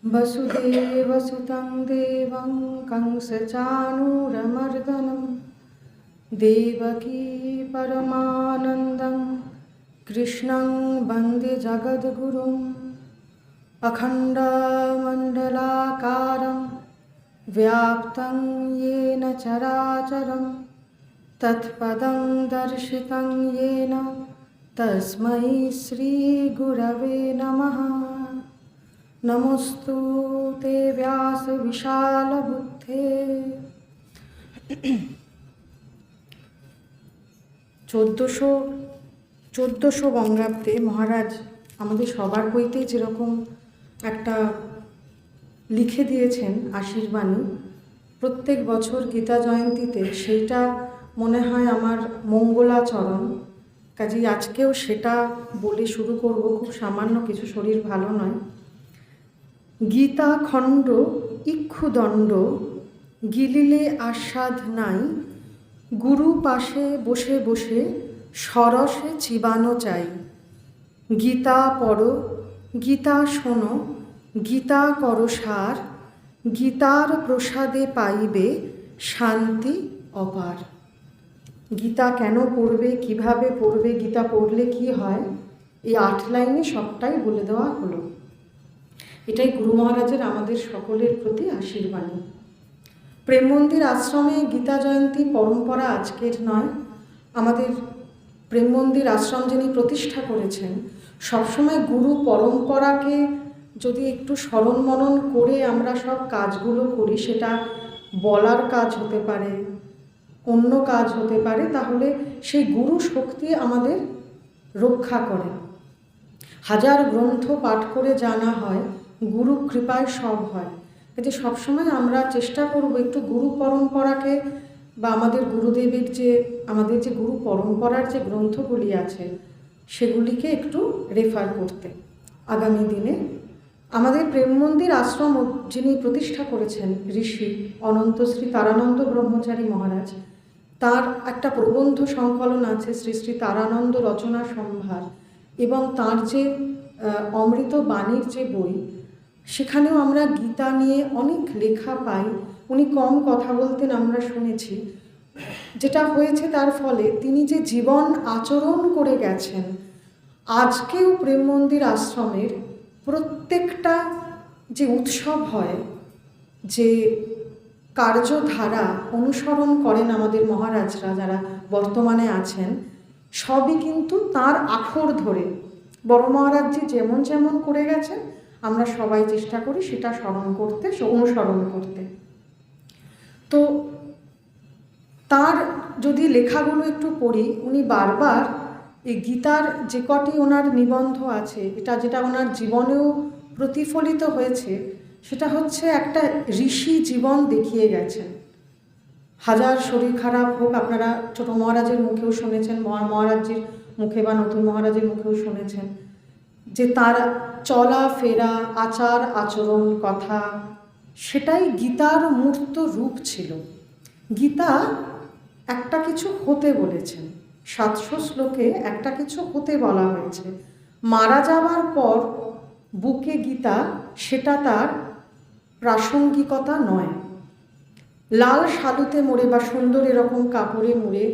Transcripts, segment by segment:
वसुदेवसुतं देवं कंसचाणूरमर्दनं देवकी परमानन्दं कृष्णं वन्दे जगद्गुरुम् अखण्डमण्डलाकारं व्याप्तं येन चराचरं तत्पदं दर्शितं येन तस्मै श्रीगुरवे नमः। नमोस्तु ते व्यास विशाल बुद्धे। 1400 বঙ্গাব্দে মহারাজ আমাদের সবার বইতেই যেরকম একটা লিখে দিয়েছেন আশীর্বাণী প্রত্যেক বছর গীতা জয়ন্তীতে, সেইটা মনে হয় আমার মঙ্গলাচরণ। কাজেই আজকেও সেটা বলে শুরু করব। খুব সামান্য কিছু, শরীর ভালো নয়। গীতা খণ্ড ইক্ষুদণ্ড গিলিলে আস্বাদ নাই, গুরু পাশে বসে বসে সরসে চিবানো চাই। গীতা পড়ো, গীতা শোনো, গীতা করো সার, গীতার প্রসাদে পাইবে শান্তি অপার। গীতা কেন পড়বে, কিভাবে পড়বে, গীতা পড়লে কি হয়, এই 8 লাইনে সবটাই বলে দেওয়া হলো। এটাই গুরু মহারাজের আমাদের সকলের প্রতি আশীর্বাণী। প্রেম মন্দির আশ্রমে গীতা জয়ন্তী পরম্পরা আজকের নয়। আমাদের প্রেম মন্দির আশ্রম যিনি প্রতিষ্ঠা করেছেন, সবসময় গুরু পরম্পরাকে যদি একটু স্মরণ মনন করে আমরা সব কাজগুলো করি, সেটা বলার কাজ হতে পারে, অন্য কাজ হতে পারে, তাহলে সেই গুরু শক্তি আমাদের রক্ষা করে। হাজার গ্রন্থ পাঠ করে জানা হয়, গুরু কৃপায় সব হয়। যে সবসময় আমরা চেষ্টা করব একটু গুরু পরম্পরাকে বা আমাদের গুরুদেবের আমাদের যে গুরু পরম্পরার যে গ্রন্থগুলি আছে সেগুলিকে একটু রেফার করতে। আগামী দিনে আমাদের প্রেম মন্দির আশ্রম যিনি প্রতিষ্ঠা করেছেন ঋষি অনন্ত শ্রী তারানন্দ ব্রহ্মচারী মহারাজ, তার একটা প্রবন্ধ সংকলন আছে শ্রী শ্রী তারানন্দ রচনা সম্ভার, এবং তার যে অমৃত বাণীর যে বই, সেখানেও আমরা গীতা নিয়ে অনেক লেখা পাই। উনি কম কথা বলতেন আমরা শুনেছি। যেটা হয়েছে তার ফলে তিনি যে জীবন আচরণ করে গেছেন, আজকেও প্রেম মন্দির আশ্রমের প্রত্যেকটা যে উৎসব হয়, যে কার্যধারা অনুসরণ করেন আমাদের মহারাজরা যারা বর্তমানে আছেন, সবই কিন্তু তার আখর ধরে বড় মহারাজজি যেমন যেমন করে গেছেন আমরা সবাই চেষ্টা করি সেটা স্মরণ করতে, অনুসরণ করতে। তো তার যদি লেখাগুলো একটু পড়ি, উনি বারবার এই গীতার যে কটি ওনার নিবন্ধ আছে, যেটা ওনার জীবনেও প্রতিফলিত হয়েছে, সেটা হচ্ছে একটা ঋষি জীবন দেখিয়ে গেছেন। হাজার শরীর খারাপ হোক, আপনারা ছোট মহারাজের মুখেও শুনেছেন, মহারাজজির মুখে বা নতুন মহারাজের মুখেও শুনেছেন যে তার চলা ফেরা, আচার আচরণ, কথা, সেটাই গীতার মূর্ত রূপ ছিল। গীতা একটা কিছু হতে বলেছেন, 700 শ্লোকে একটা কিছু হতে বলা হয়েছে। মারা যাওয়ার পর বুকে গীতা, সেটা তার প্রাসঙ্গিকতা নয়। লাল শালুতে মুড়ে বা সুন্দর এরকম কাপড়ে মুড়ে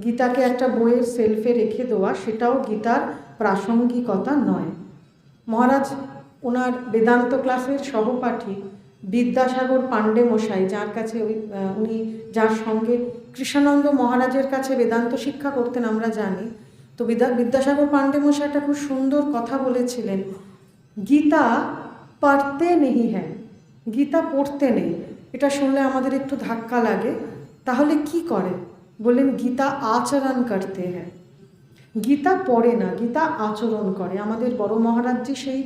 গীতাকে একটা বইয়ের সেলফে রেখে দেওয়া, সেটাও গীতার প্রাসঙ্গিকতা নয়। মহারাজ ওনার বেদান্ত ক্লাসের সহপাঠী বিদ্যাসাগর পাণ্ডে মশাই, যার কাছে উনি যার সঙ্গে কৃষ্ণানন্দ মহারাজের কাছে বেদান্ত শিক্ষা করতেন আমরা জানি, তো বিদ্যাসাগর পাণ্ডে মশাইটা খুব সুন্দর কথা বলেছিলেন, গীতা পড়তে নেই হ্যাঁ, গীতা পড়তে নেই। এটা শুনলে আমাদের একটু ধাক্কা লাগে। তাহলে কি করে? বললেন গীতা আচরণ করতে হ্যাঁ। গীতা পড়ে না, গীতা আচরণ করে। আমাদের বড় মহারাজজি সেই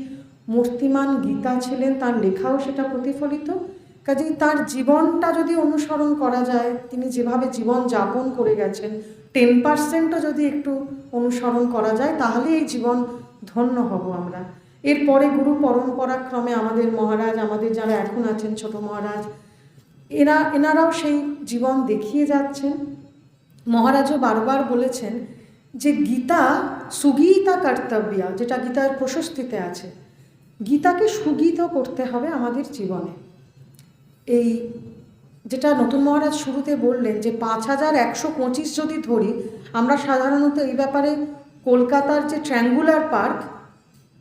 মূর্তিমান গীতা ছিলেন, তার লেখাও সেটা প্রতিফলিত। কাজেই তার জীবনটা যদি অনুসরণ করা যায়, তিনি যেভাবে জীবন যাপন করে গেছেন, 10%ও যদি একটু অনুসরণ করা যায়, তাহলে এই জীবন ধন্য হব আমরা। এরপরে গুরু পরম্পরাক্রমে আমাদের মহারাজ, আমাদের যারা এখন আছেন ছোট মহারাজ, এনারাও সেই জীবন দেখিয়ে যাচ্ছেন। মহারাজও বারবার বলেছেন যে গীতা সুগীতা কর্তব্যা, যেটা গীতার প্রশস্তিতে আছে, গীতাকে সুগীত করতে হবে আমাদের জীবনে। এই যেটা নতুন মহারাজ শুরুতে বললেন যে 5125 যদি ধরি, আমরা সাধারণত এই ব্যাপারে কলকাতার যে ট্র্যাঙ্গুলার পার্ক,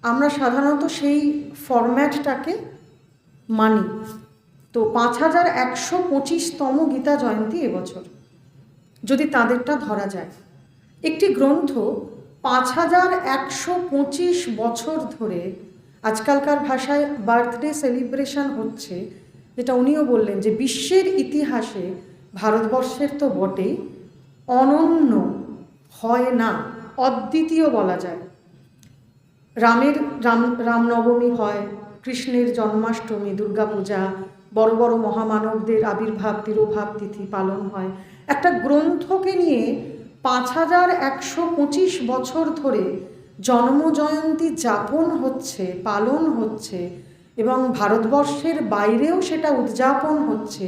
আমরা সাধারণত সেই ফরম্যাটটাকে মানি। তো 5125তম গীতা জয়ন্তী এবছর, যদি তাদেরটা ধরা যায়, একটি গ্রন্থ 5125 বছর ধরে আজকালকার ভাষায় বার্থডে সেলিব্রেশন হচ্ছে, যেটা উনিও বললেন যে বিশ্বের ইতিহাসে ভারতবর্ষের তো বটেই, অনন্য হয় না, অদ্বিতীয় বলা যায়। রামনবমী হয়, কৃষ্ণের জন্মাষ্টমী, দুর্গাপূজা, বড় বড় মহামানবদের আবির্ভাব তিরোভাব তিথি পালন হয়। একটা গ্রন্থকে নিয়ে 5125 বছর ধরে জন্মজয়ন্তী যাপন হচ্ছে, পালন হচ্ছে, এবং ভারতবর্ষের বাইরেও সেটা উদযাপন হচ্ছে।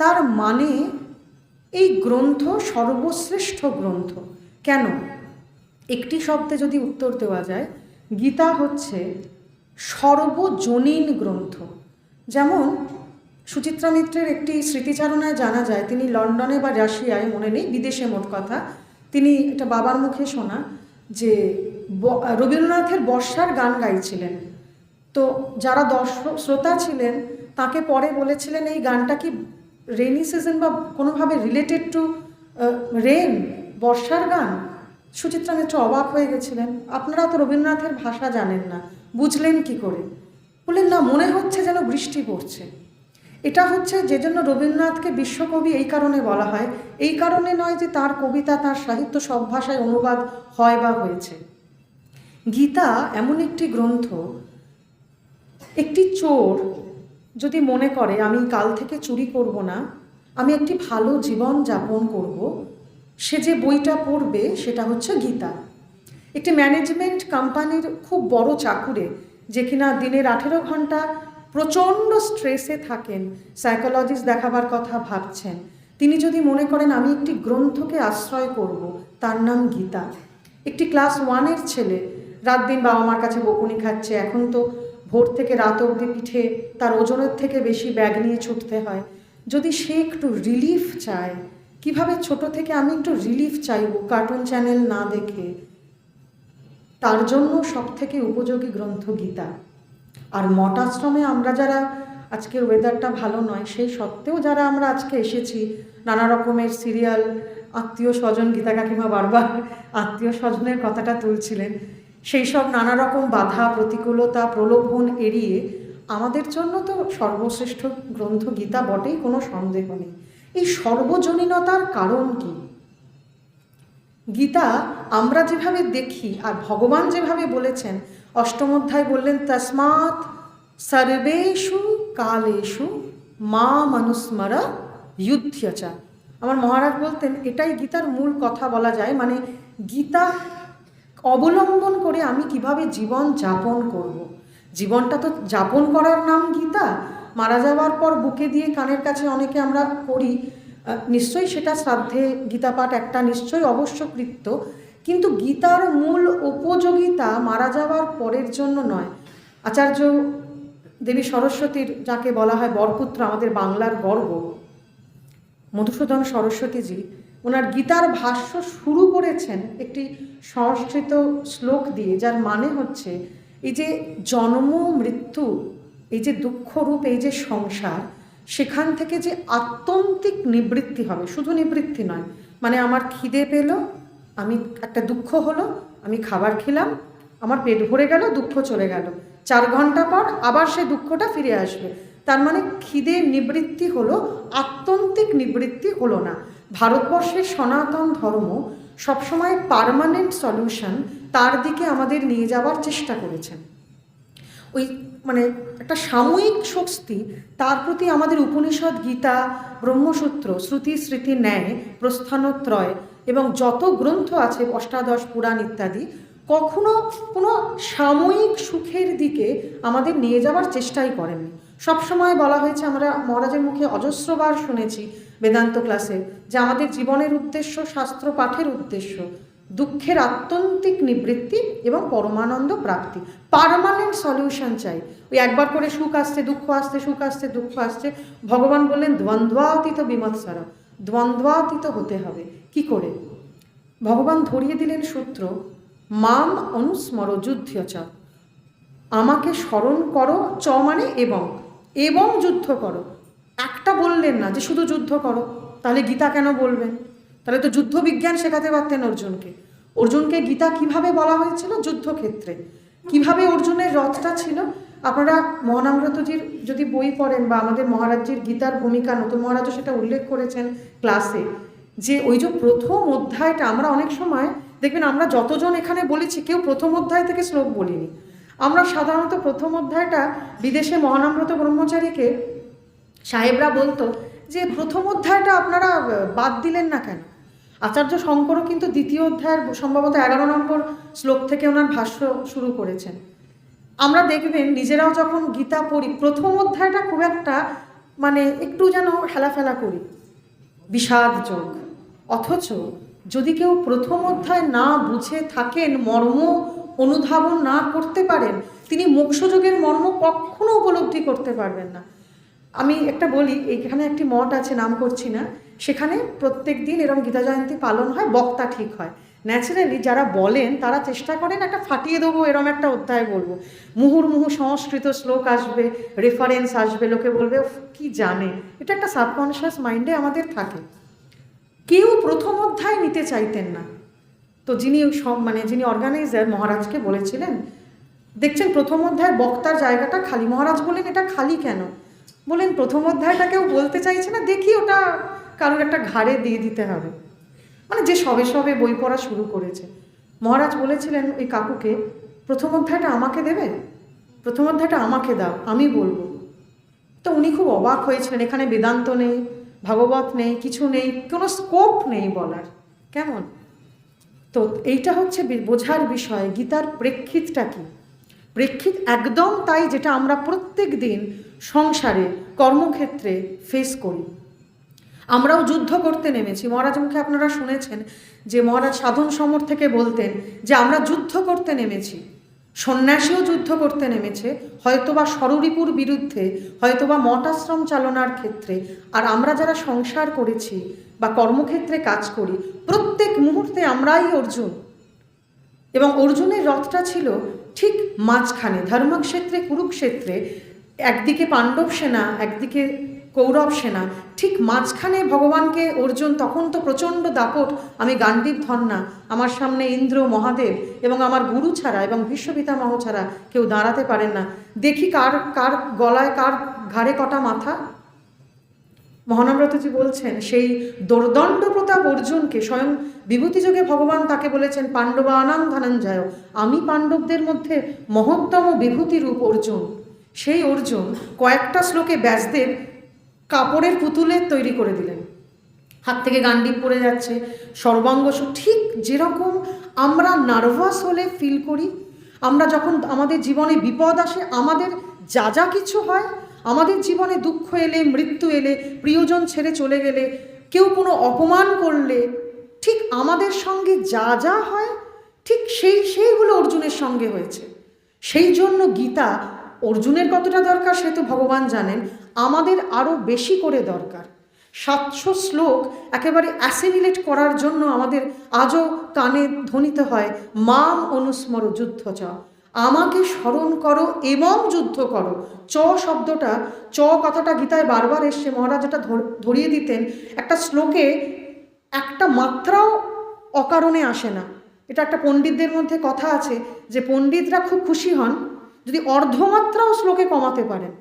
তার মানে এই গ্রন্থ সর্বশ্রেষ্ঠ গ্রন্থ। কেন? একটি শব্দে যদি উত্তর দেওয়া যায়, গীতা হচ্ছে সর্বজনীন গ্রন্থ। যেমন সুচিত্রা মিত্রের একটি স্মৃতিচারণায় জানা যায়, তিনি লন্ডনে বা রাশিয়ায়, মনে নেই, বিদেশে মোট কথা, তিনি এটা বাবার মুখে শোনা, যে রবীন্দ্রনাথের বর্ষার গান গাইছিলেন। তো যারা দর্শক শ্রোতা ছিলেন তাকে পরে বলেছিলেন, এই গানটা কি রেনি সিজন বা কোনোভাবে রিলেটেড টু রেন, বর্ষার গান? সুচিত্রা মিত্র অবাক হয়ে গেছিলেন, আপনারা তো রবীন্দ্রনাথের ভাষা জানেন না, বুঝলেন কি করে? বললেন, না, মনে হচ্ছে যেন বৃষ্টি পড়ছে। এটা হচ্ছে যে জন্য রবীন্দ্রনাথকে বিশ্বকবি এই কারণে বলা হয়, এই কারণে নয় যে তার কবিতা, তার সাহিত্য সব ভাষায় অনুবাদ হয় বা হয়েছে। গীতা এমন একটি গ্রন্থ, একটি চোর যদি মনে করে আমি কাল থেকে চুরি করব না, আমি একটি ভালো জীবন যাপন করব, সে যে বইটা পড়বে সেটা হচ্ছে গীতা। একটি ম্যানেজমেন্ট কোম্পানির খুব বড় চাকুরে, যে কিনা দিনের 18 ঘন্টা প্রচণ্ড স্ট্রেসে থাকেন, সাইকোলজিস্ট দেখাবার কথা ভাবছেন, তিনি যদি মনে করেন আমি একটি গ্রন্থকে আশ্রয় করব, তার নাম গীতা। একটি ক্লাস 1-এর ছেলে রাত দিন বাবা মার কাছে বকুনি খাচ্ছে, এখন তো ভোর থেকে রাত অবধি পিঠে তার ওজনের থেকে বেশি ব্যাগ নিয়ে ছুটতে হয়, যদি সে একটু রিলিফ চায়, কিভাবে ছোট থেকে আমি একটু রিলিফ চাইব কার্টুন চ্যানেল না দেখে, তার জন্য সবথেকে উপযোগী গ্রন্থ গীতা। আর মঠ আশ্রমে আমরা যারা, আজকের ওয়েদারটা ভালো নয়, সেই সত্ত্বেও যারা আমরা আজকে এসেছি, নানা রকমের সিরিয়াল, আত্মীয় স্বজন, গীতা কাকিমা বারবার আত্মীয় স্বজনের কথাটা তুলছিলেন, সেই সব নানা রকম বাধা, প্রতিকূলতা, প্রলোভন এড়িয়ে আমাদের জন্য তো সর্বশ্রেষ্ঠ গ্রন্থ গীতা বটেই, কোনো সন্দেহ নেই। এই সর্বজনীনতার কারণ কি? গীতা আমরা যেভাবে দেখি, আর ভগবান যেভাবে বলেছেন, অষ্টম অধ্যায় বললেন, তস্মাৎ সর্বেষু কালেষু মা মনুস্মরা যুধ্যচা। আমার মহারাজ বলতেন, এটাই গীতার মূল কথা বলা যায়, মানে গীতা অবলম্বন করে আমি কিভাবে জীবন যাপন করব। জীবনটা তো যাপন করার নাম গীতা। মারা যাওয়ার পর বুকে দিয়ে কানের কাছে অনেকে আমরা করি, নিশ্চয়ই সেটা শ্রাদ্ধে গীতা পাঠ একটা নিশ্চয়ই অবশ্য কৃত্য, কিন্তু গীতার মূল উপযোগিতা মারা যাওয়ার পরের জন্য নয়। আচার্য দেবী সরস্বতীর, যাকে বলা হয় বরপুত্র, আমাদের বাংলার গর্ব, মধুসূদন সরস্বতীজি, ওনার গীতার ভাষ্য শুরু করেছেন একটি সংস্কৃত শ্লোক দিয়ে, যার মানে হচ্ছে এই যে জন্ম মৃত্যু, এই যে দুঃখরূপ, এই যে সংসার, সেখান থেকে যে আত্যন্তিক নিবৃত্তি হবে, শুধু নিবৃত্তি নয়, মানে আমার খিদে পেল, আমি একটা দুঃখ হলো, আমি খাবার খেলাম, আমার পেট ভরে গেল, দুঃখ চলে গেল, 4 ঘন্টা পর আবার সে দুঃখটা ফিরে আসবে। তার মানে খিদে নিবৃত্তি হলো, আত্যন্তিক নিবৃত্তি হলো না। ভারতবর্ষের সনাতন ধর্ম সবসময় পার্মানেন্ট সলিউশন, তার দিকে আমাদের নিয়ে যাওয়ার চেষ্টা করেছেন। ওই মানে একটা সাময়িক স্বস্তি, তার প্রতি আমাদের উপনিষদ, গীতা, ব্রহ্মসূত্র, শ্রুতি স্মৃতি ন্যায়, প্রস্থানত্রয় এবং যত গ্রন্থ আছে, অষ্টাদশ পুরাণ ইত্যাদি, কখনো কোনো সাময়িক সুখের দিকে আমাদের নিয়ে যাওয়ার চেষ্টাই করেননি। সবসময় বলা হয়েছে, আমরা মহারাজের মুখে অজস্রবার শুনেছি বেদান্ত ক্লাসে, যে আমাদের জীবনের উদ্দেশ্য, শাস্ত্র পাঠের উদ্দেশ্য দুঃখের আত্যন্তিক নিবৃত্তি এবং পরমানন্দ প্রাপ্তি, পার্মানেন্ট সলিউশন চাই। ওই একবার করে সুখ আসছে, দুঃখ আসছে, সুখ আসছে, দুঃখ আসছে। ভগবান বললেন দ্বন্দ্বাতীত বিমৎসর, দ্বন্দ্বাতীত হতে হবে। কি করে? ভগবান ধরিয়ে দিলেন সূত্র, মাম অনুস্মর যুদ্ধ চ, আমাকে স্মরণ করো, চ মানে এবং যুদ্ধ করো। একটা বললেন না যে শুধু যুদ্ধ করো, তাহলে গীতা কেন বলবেন? তাহলে তো যুদ্ধ বিজ্ঞান শেখাতে পারতেন অর্জুনকে। অর্জুনকে গীতা কিভাবে বলা হয়েছিল? যুদ্ধক্ষেত্রে। কিভাবে অর্জুনের রথটা ছিল? আপনারা মহানামব্রতজির যদি বই পড়েন বা আমাদের মহারাজজির গীতার ভূমিকা, নতুন মহারাজও সেটা উল্লেখ করেছেন ক্লাসে, যে ওই যে প্রথম অধ্যায়টা, আমরা অনেক সময় দেখবেন আমরা যতজন এখানে বলেছি কেউ প্রথম অধ্যায় থেকে শ্লোক বলিনি। আমরা সাধারণত প্রথম অধ্যায়টা বিদেশে মহানামব্রত ব্রহ্মচারীকে সাহেবরা বলতো যে প্রথম অধ্যায়টা আপনারা বাদ দিলেন না কেন? আচার্য শঙ্করও কিন্তু দ্বিতীয় অধ্যায়ের সম্ভবত 11 নম্বর শ্লোক থেকে ওনার ভাষ্য শুরু করেছেন। আমরা দেখবেন নিজেরাও যখন গীতা পড়ি, প্রথম অধ্যায়টা খুব একটা মানে একটু যেন হেলাফেলা করি, বিষাদযোগ। অথচ যদি কেউ প্রথম অধ্যায় না বুঝে থাকেন, মর্ম অনুধাবন না করতে পারেন, তিনি মোক্ষযোগের মর্ম কখনো উপলব্ধি করতে পারবেন না। আমি একটা বলি, এইখানে একটি মঠ আছে, নাম করছি না, সেখানে প্রত্যেক দিন এরকম গীতা জয়ন্তী পালন হয়, বক্তা ঠিক হয়। ন্যাচারালি যারা বলেন তারা চেষ্টা করেন একটা ফাটিয়ে দেবো, এরম একটা অধ্যায় বলবো, মুহুর্মুহু সংস্কৃত শ্লোক আসবে, রেফারেন্স আসবে, লোকে বলবে কি জানে। এটা একটা সাবকনশিয়াস মাইন্ডে আমাদের থাকে। কেউ প্রথম অধ্যায় নিতে চাইতেন না। তো যিনি অর্গানাইজার মহারাজকে বলেছিলেন, দেখছেন প্রথম অধ্যায় বক্তার জায়গাটা খালি। মহারাজ বলেন এটা খালি কেন? বলেন প্রথম অধ্যায়টা কেউ বলতে চাইছে না, দেখি ওটা কারোর একটা ঘাড়ে দিয়ে দিতে হবে। মানে যে সবে সবে বই পড়া শুরু করেছে। মহারাজ বলেছিলেন ওই কাকুকে, প্রথম অধ্যায়টা আমাকে দেবে, প্রথম অধ্যায়টা আমাকে দাও, আমি বলবো। তো উনি খুব অবাক হয়েছিলেন, এখানে বেদান্ত নেই, ভাগবত নেই, কিছু নেই, কোনো স্কোপ নেই বলার। কেমন? তো এইটা হচ্ছে বোঝার বিষয়, গীতার প্রেক্ষিতটা কি। প্রেক্ষিত একদম তাই যেটা আমরা প্রত্যেক দিন সংসারে, কর্মক্ষেত্রে ফেস করি। আমরাও যুদ্ধ করতে নেমেছি। মহারাজ মুখে আপনারা শুনেছেন যে মহারাজ সাধন সমর থেকে বলতেন যে আমরা যুদ্ধ করতে নেমেছি। সন্ন্যাসীও যুদ্ধ করতে নেমেছে, হয়তোবা ষড়রিপুর বিরুদ্ধে, হয়তোবা মঠাশ্রম চালনার ক্ষেত্রে। আর আমরা যারা সংসার করেছি বা কর্মক্ষেত্রে কাজ করি, প্রত্যেক মুহূর্তে আমরাই অর্জুন। এবং অর্জুনের রথটা ছিল ঠিক মাঝখানে, ধর্মক্ষেত্রে কুরুক্ষেত্রে একদিকে পাণ্ডব সেনা, একদিকে কৌরব সেনা, ঠিক মাঝখানে ভগবানকে অর্জুন, তখন তো প্রচণ্ড দাপট, আমি গান্ডীব ধন্যা, আমার সামনে ইন্দ্র মহাদেব এবং আমার গুরু ছাড়া এবং ভীষ্ম পিতামহ ছাড়া কেউ দাঁড়াতে পারেন না, দেখি কার কার গলায়, কার ঘাড়ে কটা মাথা। মহানামব্রতজি বলছেন সেই দোর্দণ্ড প্রতাপ অর্জুনকে স্বয়ং বিভূতিযোগে ভগবান তাকে বলেছেন পাণ্ডবানাং ধনঞ্জয়, আমি পাণ্ডবদের মধ্যে মহত্তম বিভূতি রূপ অর্জুন। সেই অর্জুন কয়েকটা শ্লোকে ব্যাসদেব কাপড়ের পুতুলের তৈরি করে দিলেন। হাত থেকে গান্ডীব পড়ে যাচ্ছে, সর্বাঙ্গ, ঠিক যেরকম আমরা নার্ভাস হলে ফিল করি, আমরা যখন আমাদের জীবনে বিপদ আসে, আমাদের যা যা কিছু হয়, আমাদের জীবনে দুঃখ এলে, মৃত্যু এলে, প্রিয়জন ছেড়ে চলে গেলে, কেউ কোনো অপমান করলে, ঠিক আমাদের সঙ্গে যা যা হয়, ঠিক সেইগুলো অর্জুনের সঙ্গে হয়েছে। সেই জন্য গীতা অর্জুনের কতটা দরকার সে তো ভগবান জানেন, আমাদের আরও বেশি করে দরকার। 700 শ্লোক একেবারে অ্যাসিমিলেট করার জন্য আমাদের আজও কানে ধ্বনিত হয় মাম অনুস্মর যুদ্ধ চ, আমাকে স্মরণ করো এবং যুদ্ধ করো। চ শব্দটা, চ কথাটা গীতায় বারবার এসছে। মহারাজ এটা ধরিয়ে দিতেন, একটা শ্লোকে একটা মাত্রাও অকারণে আসে না। এটা একটা পণ্ডিতদের মধ্যে কথা আছে যে পণ্ডিতরা খুব খুশি হন যদি অর্ধমাত্রাও শ্লোকে কমাতে পারেন।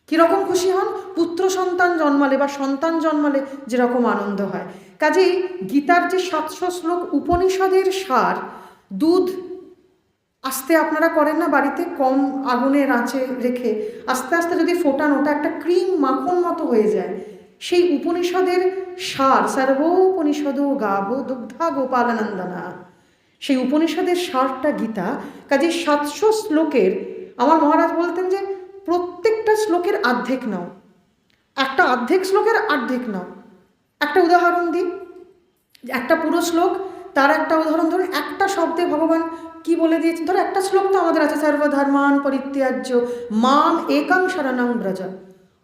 কীরকম খুশি হন? পুত্র সন্তান জন্মালে বা সন্তান জন্মালে যেরকম আনন্দ হয়। কাজেই গীতার যে 700 শ্লোক উপনিষদের সার, দুধ আস্তে আপনারা করেন না বাড়িতে, কম আগুনের আঁচে রেখে আস্তে আস্তে যদি ফোটান, ওটা একটা ক্রিম মাখন মতো হয়ে যায়। সেই উপনিষদের সার, সর্বোপনিষদো গাবো দুগ্ধা গোপালানন্দনা, সেই উপনিষদের সারটা গীতা। কাজে 700 শ্লোকের, আমার মহারাজ বলতেন যে প্রত্যেকটা শ্লোকের অর্ধেক নাও, একটা অর্ধেক শ্লোকের অর্ধেক নাও। একটা উদাহরণ দিই, একটা পুরো শ্লোক, তার একটা উদাহরণ ধরুন, একটা শব্দে ভগবান কি বলে দিয়েছেন। ধরো একটা শ্লোক তো আমাদের আছে, সর্বধর্মান পরিত্যাজ্য মাম একাং শরণং ব্রজ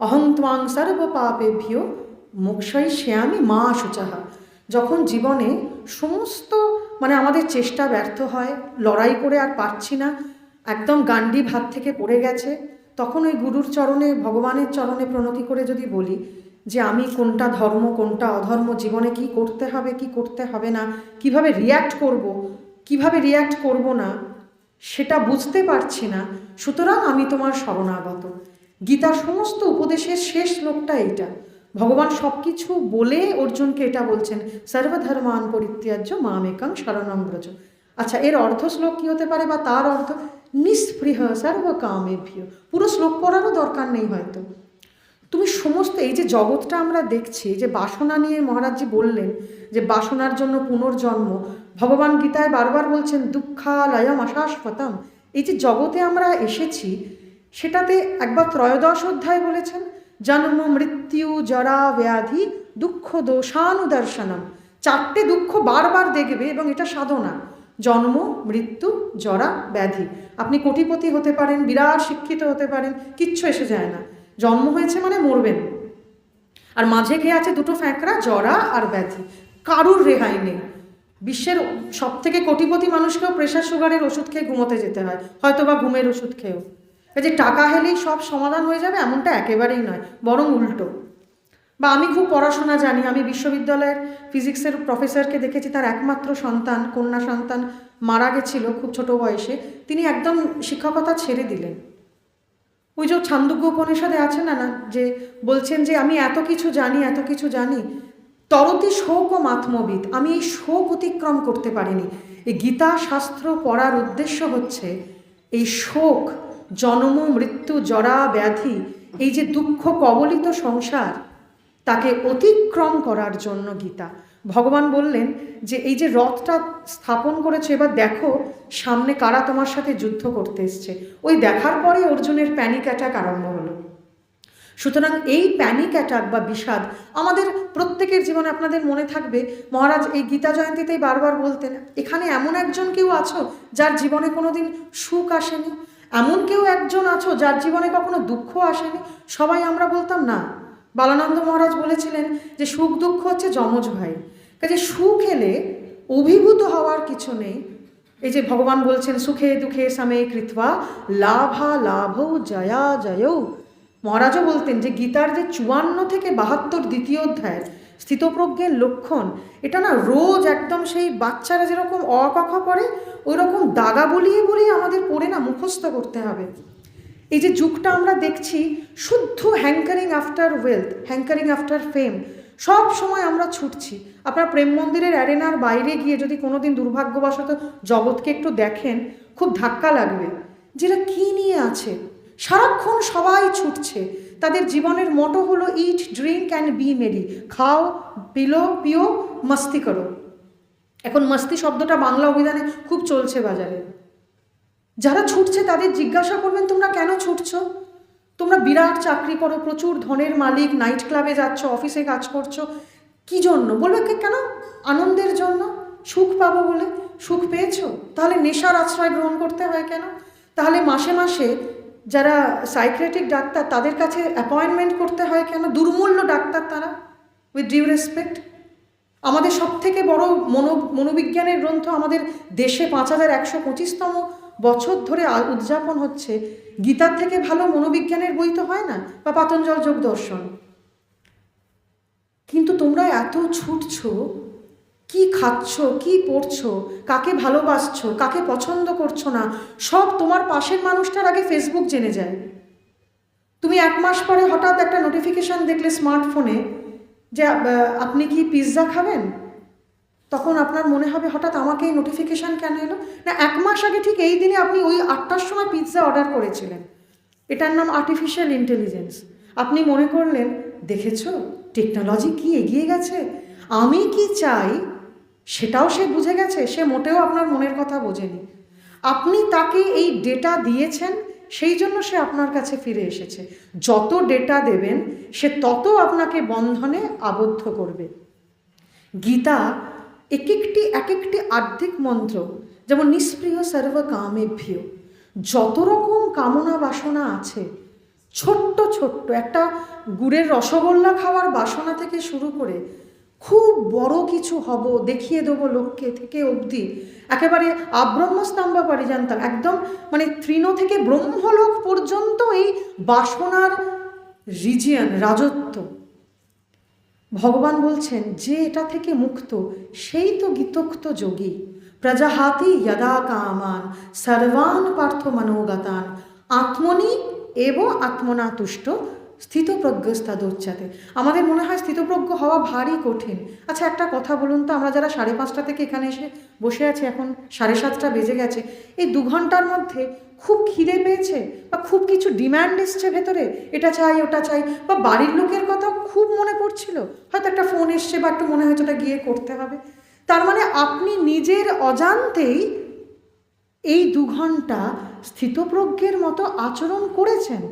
অহং ত্বাং সর্ব পাপেভ্যো মোক্ষয়িষ্যামি মা শুচহা। যখন জীবনে সমস্ত আমাদের চেষ্টা ব্যর্থ হয়, লড়াই করে আর পারছি না, একদম গান্ডীব হাত থেকে পড়ে গেছে, তখন ওই গুরুর চরণে, ভগবানের চরণে প্রণতি করে যদি বলি যে আমি কোনটা ধর্ম কোনটা অধর্ম, জীবনে কি করতে হবে কি করতে হবে না, কিভাবে রিয়্যাক্ট করব কিভাবে রিয়্যাক্ট করব না, সেটা বুঝতে পারছি না, সুতরাং আমি তোমার শরণাগত। গীতার সমস্ত উপদেশের শেষ শ্লোকটা এইটা। ভগবান সব কিছু বলে অর্জুনকে এটা বলছেন, সর্বধর্মান পরিত্যাজ্য মামেকং শরণং ব্রজ। আচ্ছা, এর অর্ধ শ্লোক কী হতে পারে, বা তার অর্ধ নিস্পৃহ সর্বকামেভ্য। পুরো শ্লোক পড়ারও দরকার নেই হয়তো। তুমি সমস্ত এই যে জগৎটা আমরা দেখছি, যে বাসনা নিয়ে মহারাজজি বললেন যে বাসনার জন্য পুনর্জন্ম, ভগবান গীতায় বারবার বলছেন দুঃখালয়ম অশাশ্বতম। এই যে জগতে আমরা এসেছি, সেটাতে একবার 13 অধ্যায় বলেছেন জন্ম মৃত্যু জরা ব্যাধি দুঃখ দোষানুদর্শনম। 4টে দুঃখ বারবার দেখবে এবং এটা সাধনা। জন্ম মৃত্যু জরা ব্যাধি। আপনি কোটিপতি হতে পারেন, বিরাট শিক্ষিত হতে পারেন, কিচ্ছু এসে যায় না। জন্ম হয়েছে মানে মরবেন, আর মাঝে খেয়ে আছে দুটো ফ্যাঁকড়া, জরা আর ব্যাধি। কারুর রেহাই নেই। বিশ্বের সবথেকে কোটিপতি মানুষকেও প্রেশার সুগারের ওষুধ খেয়ে ঘুমোতে যেতে হয়, হয়তো বা ঘুমের ওষুধ খেয়েও। যে টাকা হেলেই সব সমাধান হয়ে যাবে এমনটা একেবারেই নয়, বরং উল্টো। বা আমি খুব পড়াশোনা জানি, আমি বিশ্ববিদ্যালয়ের ফিজিক্সের প্রফেসরকে দেখেছি, তার একমাত্র সন্তান, কন্যা সন্তান মারা গেছিল খুব ছোট বয়সে, তিনি একদম শিক্ষকতা ছেড়ে দিলেন। ওই যে ছান্দোগ্য উপনিষদে আছে না, যে বলছেন যে আমি এত কিছু জানি, তরতি শোক ও মাত্মবিদ, আমি এই শোক অতিক্রম করতে পারিনি। এই গীতা শাস্ত্র পড়ার উদ্দেশ্য হচ্ছে এই শোক, জন্ম মৃত্যু জরা ব্যাধি, এই যে দুঃখ কবলিত সংসার, তাকে অতিক্রম করার জন্য গীতা। ভগবান বললেন যে এই যে রথটা স্থাপন করেছে, এবার দেখো সামনে কারা তোমার সাথে যুদ্ধ করতে এসছে। ওই দেখার পরে অর্জুনের প্যানিক অ্যাটাক আরম্ভ হলো। সুতরাং এই প্যানিক অ্যাটাক বা বিষাদ আমাদের প্রত্যেকের জীবনে, আপনাদের মনে থাকবে মহারাজ এই গীতা জয়ন্তীতেই বারবার বলতেন, এখানে এমন একজন কেউ আছো যার জীবনে কোনোদিন সুখ আসেনি, এমন কেউ একজন আছো যার জীবনে কখনো দুঃখ আসেনি। সবাই আমরা বলতাম না। বালানন্দ মহারাজ বলেছিলেন যে সুখ দুঃখ হচ্ছে যমজ ভাই। কাজে সুখ এলে অভিভূত হওয়ার কিছু নেই। এই যে ভগবান বলছেন সুখে দুঃখে সমে কৃত্বা লাভা লাভ জয়া জয়ৌ। মহারাজও বলতেন যে গীতার যে 54 থেকে 72 দ্বিতীয় অধ্যায় স্থিতপ্রজ্ঞের লক্ষণ, এটা না রোজ একদম সেই বাচ্চারা যেরকম অ ক খ পড়ে ওই রকম দাগা বলিয়ে আমাদের পড়ে না মুখস্থ করতে হবে। এই যে যুগটা আমরা দেখছি শুদ্ধ hankering after wealth, hankering after fame, সব সময় আমরা ছুটছি। আপনার প্রেম মন্দিরের অ্যারেনার বাইরে গিয়ে যদি কোনোদিন দুর্ভাগ্যবশত জগৎকে একটু দেখেন, খুব ধাক্কা লাগবে। যেটা কী নিয়ে আছে, সারাক্ষণ সবাই ছুটছে। তাদের জীবনের মোটো হলো ইট ড্রিঙ্ক অ্যান্ড বি মেরি, খাও পিও মস্তি করো। এখন মস্তি শব্দটা বাংলা অভিধানে খুব চলছে বাজারে। যারা ছুটছে তাদের জিজ্ঞাসা করবেন তোমরা কেন ছুটছো? তোমরা বিরাট চাকরি করো, প্রচুর ধনের মালিক, নাইট ক্লাবে যাচ্ছ, অফিসে কাজ করছো, কী জন্য? বলবে কেন? আনন্দের জন্য, সুখ পাবো বলে। সুখ পেয়েছো? তাহলে নেশার আশ্রয় গ্রহণ করতে হয় কেন? তাহলে মাসে মাসে যারা সাইকিয়াট্রিক ডাক্তার তাদের কাছে অ্যাপয়েন্টমেন্ট করতে হয় কেন? দুর্মূল্য ডাক্তার তারা, উইথ ডিউ রেসপেক্ট। আমাদের সবথেকে বড় মনোবিজ্ঞানের গ্রন্থ আমাদের দেশে 5125তম বছর ধরে উদযাপন হচ্ছে, গীতার থেকে ভালো মনোবিজ্ঞানের বই তো হয় না, বা পাতঞ্জল যোগ দর্শন। কিন্তু তোমরা এত ছুটছো, কি খাচ্ছ, কি পড়ছো, কাকে ভালোবাসছো, কাকে পছন্দ করছো না, সব তোমার পাশের মানুষটার আগে ফেসবুক জেনে যায়। তুমি 1 মাস পরে হঠাৎ একটা নোটিফিকেশান দেখলে স্মার্টফোনে যে আপনি কি পিৎজা খাবেন, তখন আপনার মনে হবে হঠাৎ আমাকে এই নোটিফিকেশান কেন এলো? না, 1 মাস আগে ঠিক এই দিনে আপনি ওই 8টার সময় পিৎজা অর্ডার করেছিলেন। এটার নাম আর্টিফিশিয়াল ইন্টেলিজেন্স। আপনি মনে করলেন দেখেছো টেকনোলজি কি এগিয়ে গেছে। আমি কি চাই সেটাও সে বুঝে গেছে, সে মোটেও আপনার মনের কথা বোঝেনি। আপনি তাকে এই ডেটা দিয়েছেন, সেই জন্য সে আপনার কাছে ফিরে এসেছে। যত ডেটা দেবেন সে তত আপনাকে বন্ধনে আবদ্ধ করবে। গীতা এক একটি আর্ধিক মন্ত্র, যেমন নিষ্প্রিয় সর্ব কামেভ্য, যত রকম কামনা বাসনা আছে, ছোট্ট ছোট্ট একটা গুড়ের রসগোল্লা খাওয়ার বাসনা থেকে শুরু করে খুব বড় কিছু হব, দেখিয়ে দেবো লোককে থেকে অবধি, একেবারে আব্রহ্মস্তম্ভ পরিজান্তাম, একদম মানে তৃণ থেকে ব্রহ্মলোক পর্যন্ত এই বাসনার রিজিয়ন, রাজত্ব। ভগবান বলছেন যে এটা থেকে মুক্ত সেই তো গীতোক্ত যোগী। প্রজাহাতি যদা কামান সর্বান পার্থ মনোগতান আত্মনি এব আত্মনা তুষ্ট স্থিতপ্রজ্ঞস্তাদোচ্চাতে। আমাদের মনে হয় স্থিতপ্রজ্ঞ হওয়া ভারী কঠিন। আচ্ছা একটা কথা বলুন তো, আমরা যারা 5:30 থেকে এখানে এসে বসে আছি, এখন 7:30 বেজে গেছে, এই 2 ঘন্টার মধ্যে খুব খিদে পেয়েছে বা খুব কিছু ডিম্যান্ড এসছে ভেতরে, এটা চাই ওটা চাই, বা বাড়ির লোকের কথা খুব মনে পড়ছিল, হয়তো একটা ফোন এসছে বা একটু মনে হয়েছে ওটা গিয়ে করতে হবে, তার মানে আপনি নিজের অজান্তেই এই 2 ঘন্টা স্থিতপ্রজ্ঞের মতো আচরণ করেছেন।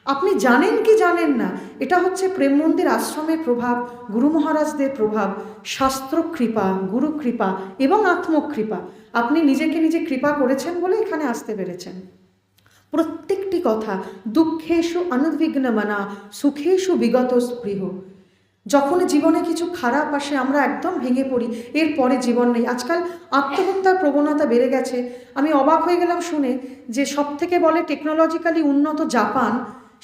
আপনি জানেন কি জানেন না, এটা হচ্ছে প্রেম মন্দির আশ্রমের প্রভাব, গুরু মহারাজদের প্রভাব, শাস্ত্র কৃপা, গুরু কৃপা এবং আত্মকৃপা। আপনি নিজেকে নিজে কৃপা করেছেন বলে এখানে আসতে পেরেছেন। প্রত্যেকটি কথা দুঃখেষু অনুদ্বিগ্নমনা সুখেষু বিগত স্পৃহ। যখন জীবনে কিছু খারাপ আসে আমরা একদম ভেঙে পড়ি, এরপরে জীবন নেই। আজকাল আত্মহত্যার প্রবণতা বেড়ে গেছে। আমি অবাক হয়ে গেলাম শুনে যে সবথেকে বলে টেকনোলজিক্যালি উন্নত জাপান,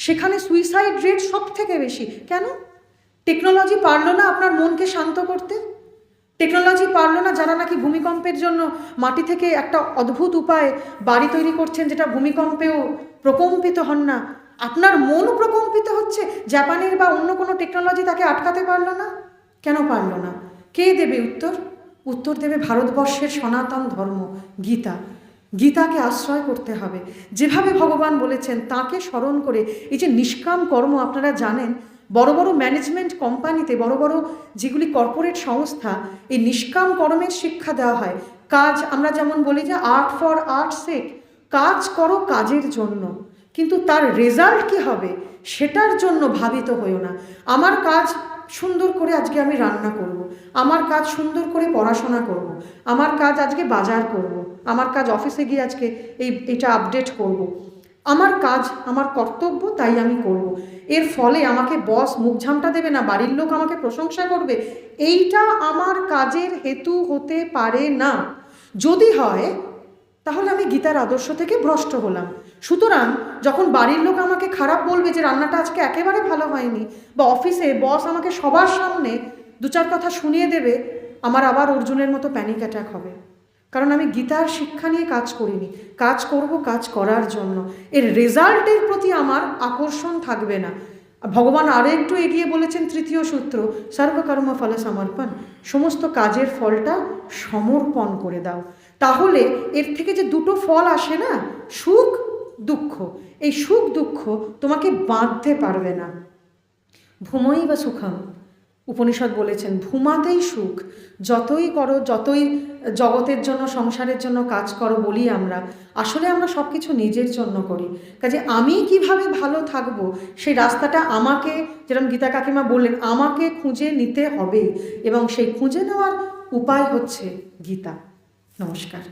সেখানে সুইসাইড রেট সব থেকে বেশি। কেন? টেকনোলজি পারলো না আপনার মনকে শান্ত করতে? টেকনোলজি পারলো না, যারা নাকি ভূমিকম্পের জন্য মাটি থেকে একটা অদ্ভুত উপায়ে বাড়ি তৈরি করছেন যেটা ভূমিকম্পেও প্রকম্পিত হন না, আপনার মনও প্রকম্পিত হচ্ছে, জাপানের বা অন্য কোনো টেকনোলজি তাকে আটকাতে পারলো না? কেন পারলো না? কে দেবে উত্তর? উত্তর দেবে ভারতবর্ষের সনাতন ধর্ম, গীতা। গীতাকে আশ্রয় করতে হবে। যেভাবে ভগবান বলেছেন তাকে স্মরণ করে, এই যে নিষ্কাম কর্ম, আপনারা জানেন বড় বড় ম্যানেজমেন্ট কোম্পানিতে, বড় বড় যেগুলি কর্পোরেট সংস্থা, এই নিষ্কাম কর্মের শিক্ষা দেওয়া হয়। কাজ, আমরা যেমন বলি যে আর্ট ফর আর্ট সেক, কাজ করো কাজের জন্য, কিন্তু তার রেজাল্ট কি হবে সেটার জন্য ভাবিত হয়েও না। আমার কাজ সুন্দর করে আজকে আমি রান্না করব, আমার কাজ সুন্দর করে পড়াশোনা করব, আমার কাজ আজকে বাজার করব, আমার কাজ অফিসে গিয়ে আজকে এইটা আপডেট করব, আমার কাজ আমার কর্তব্য তাই আমি করব। এর ফলে আমাকে বস মুখঝামটা দেবে না, বাড়ির লোক আমাকে প্রশংসা করবে, এইটা আমার কাজের হেতু হতে পারে না। যদি হয় তাহলে আমি গীতার আদর্শ থেকে ভ্রষ্ট হলাম। সুতরাং যখন বাড়ির লোক আমাকে খারাপ বলবে যে রান্নাটা আজকে একেবারে ভালো হয়নি, বা অফিসে বস আমাকে সবার সামনে 2-4 কথা শুনিয়ে দেবে, আমার আবার অর্জুনের মতো প্যানিক অ্যাটাক হবে। কারণ আমি গীতার শিক্ষা নিয়ে কাজ করিনি, কাজ করব কাজ করার জন্য, এর রেজাল্টের প্রতি আমার আকর্ষণ থাকবে না। ভগবান আরও একটু এগিয়ে বলেছেন 3য় সূত্র, সর্বকর্ম ফল সমর্পণ, সমস্ত কাজের ফলটা সমর্পণ করে দাও। তাহলে এর থেকে যে 2টো ফল আসে না, সুখ দুঃখ, এই সুখ দুঃখ তোমাকে বাঁধতে পারবে না। ভূমই বা সুখম, উপনিষদ বলেছেন ভূমাতেই সুখ। যতই করো, যতই জগতের জন্য সংসারের জন্য কাজ করো বলি আমরা, আসলে আমরা সব কিছু নিজের জন্য করি। কাজে আমি কিভাবে ভালো থাকবো সেই রাস্তাটা আমাকে, যেরকম গীতা কাকিমা বললেন, আমাকে খুঁজে নিতে হবে, এবং সেই খুঁজে নেওয়ার উপায় হচ্ছে গীতা। নমস্কার।